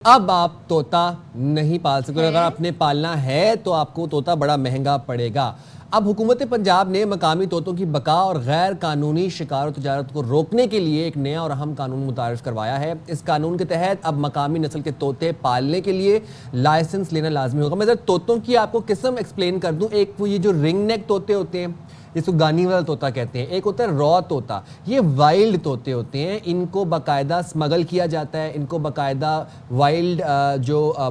अब आप तोता नहीं पाल सकते। अगर आपने पालना है तो आपको तोता बड़ा महंगा पड़ेगा। अब हुकूमत पंजाब ने मकामी तोतों की बका और गैर कानूनी शिकार और तजारत को रोकने के लिए एक नया और अहम कानून मुतारिफ करवाया है। इस कानून के तहत अब मकामी नस्ल के तोते पालने के लिए लाइसेंस लेना लाजमी होगा। मैं जरा तोतों की आपको किस्म एक्सप्लेन कर दूं। एक वो ये जो रिंग नेक तोते होते हैं, जिसको गानी वाला तोता कहते हैं, एक होता है रॉ तोता। ये वाइल्ड तोते होते हैं, इनको बाकायदा स्मगल किया जाता है, इनको बाकायदा वाइल्ड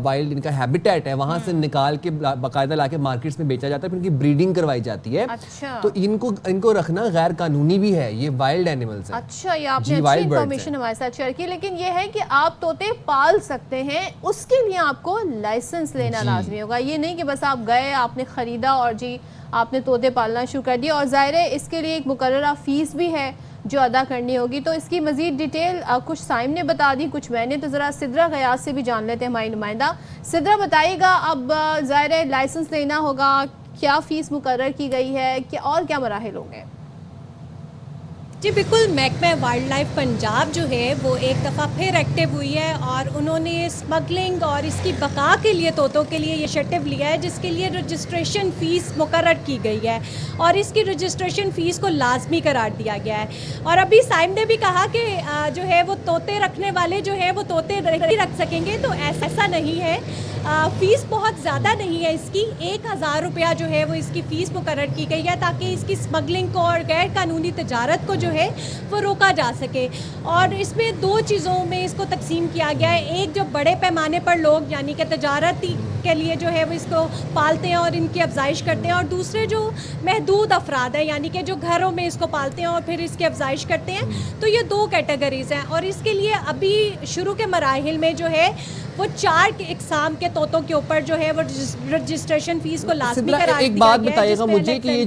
वाइल्ड इनका हैबिटेट है वहां से निकाल के बाकायदा लाके मार्केट्स में बेचा जाता है, फिर इनकी ब्रीडिंग करवाई जाती है। अच्छा। तो इनको रखना गैर कानूनी भी है, ये वाइल्ड एनिमल्स हैं। अच्छा, ये आपने अच्छी इन्फॉर्मेशन हमारे साथ शेयर की। लेकिन ये है कि आप तोते पाल सकते हैं, उसके लिए आपको लाइसेंस लेना लाजमी होगा। ये नहीं कि बस आप गए, आपने खरीदा और जी आपने तोते पालना शुरू कर दिया। और ज़ाहिर है इसके लिए एक मुकर्ररा फ़ीस भी है जो अदा करनी होगी। तो इसकी मज़ीद डिटेल कुछ साइम ने बता दी, कुछ मैंने। तो ज़रा सिद्रा गयास से भी जान लेते हैं, हमारी नुमाइंदा। सिद्रा, बताइएगा, अब ज़ाहिर है लाइसेंस लेना होगा, क्या फ़ीस मुकर्रर की गई है, क्या और क्या मराहिल होंगे? जी बिल्कुल, महकमा वाइल्ड लाइफ पंजाब जो है वो एक दफ़ा फिर एक्टिव हुई है और उन्होंने स्मगलिंग और इसकी बका के लिए तोतों के लिए ये इनिशिएटिव लिया है, जिसके लिए रजिस्ट्रेशन फ़ीस मुकर्रर की गई है और इसकी रजिस्ट्रेशन फ़ीस को लाजमी करार दिया गया है। और अभी साइम ने भी कहा कि जो है वो तोते रखने वाले जो है वो तोते रख सकेंगे, तो ऐसा नहीं है। फ़ीस बहुत ज़्यादा नहीं है इसकी, 1000 रुपया जो है वो इसकी फ़ीस मुकर्रर की गई है ताकि इसकी स्मगलिंग को और गैर कानूनी तजारत को जो है वो रोका जा सके। और इसमें दो चीज़ों में इसको तकसीम किया गया है। एक, जो बड़े पैमाने पर लोग यानी कि तजारती के लिए जो है वो इसको पालते हैं और इनकी अफजाइश करते हैं, और दूसरे जो महदूद अफराद हैं यानी कि जो घरों में इसको पालते हैं और फिर इसकी अफजाइश करते हैं। तो ये दो कैटेगरीज हैं और इसके लिए अभी शुरू के मराहिल में जो है वो 4 इकसाम के तोतों के ऊपर जो है वो रजिस्ट्रेशन फीस को लाजमी करार दिया गया है। एक बात बताइएगा मुझे कि ये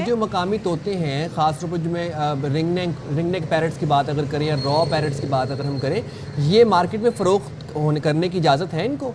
जो मकामी तोते हैं, खास तौर पर जो मैं रिंग नेक पैरट्स की बात अगर करें या रॉ पैरट्स की बात अगर हम करें, ये मार्केट में फ़रोख्त करने की इजाज़त है इनको?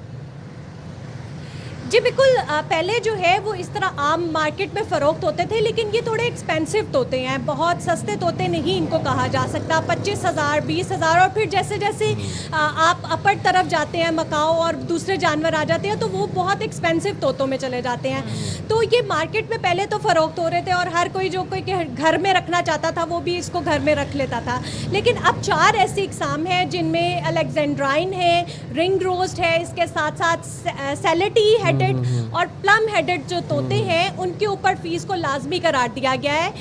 जी बिल्कुल, पहले जो है वो इस तरह आम मार्केट में फ़रोख्त होते थे, लेकिन ये थोड़े एक्सपेंसिव तोते हैं, बहुत सस्ते तोते नहीं इनको कहा जा सकता। 25,000 20,000 और फिर जैसे जैसे आप अपर तरफ जाते हैं, मकाओ और दूसरे जानवर आ जाते हैं, तो वो बहुत एक्सपेंसिव तोतों में चले जाते हैं। तो ये मार्केट में पहले तो फ़रोख्त हो रहे थे और हर कोई जो कोई घर में रखना चाहता था वो भी इसको घर में रख लेता था। लेकिन अब 4 ऐसी इकसाम हैं जिनमें अलेक्जेंड्राइन है, रिंग रोस्ट है, इसके साथ साथ सेलेटी हेडेड और प्लम हेडेड जो तोते हैं उनके ऊपर फ़ीस को लाजमी करार दिया गया है।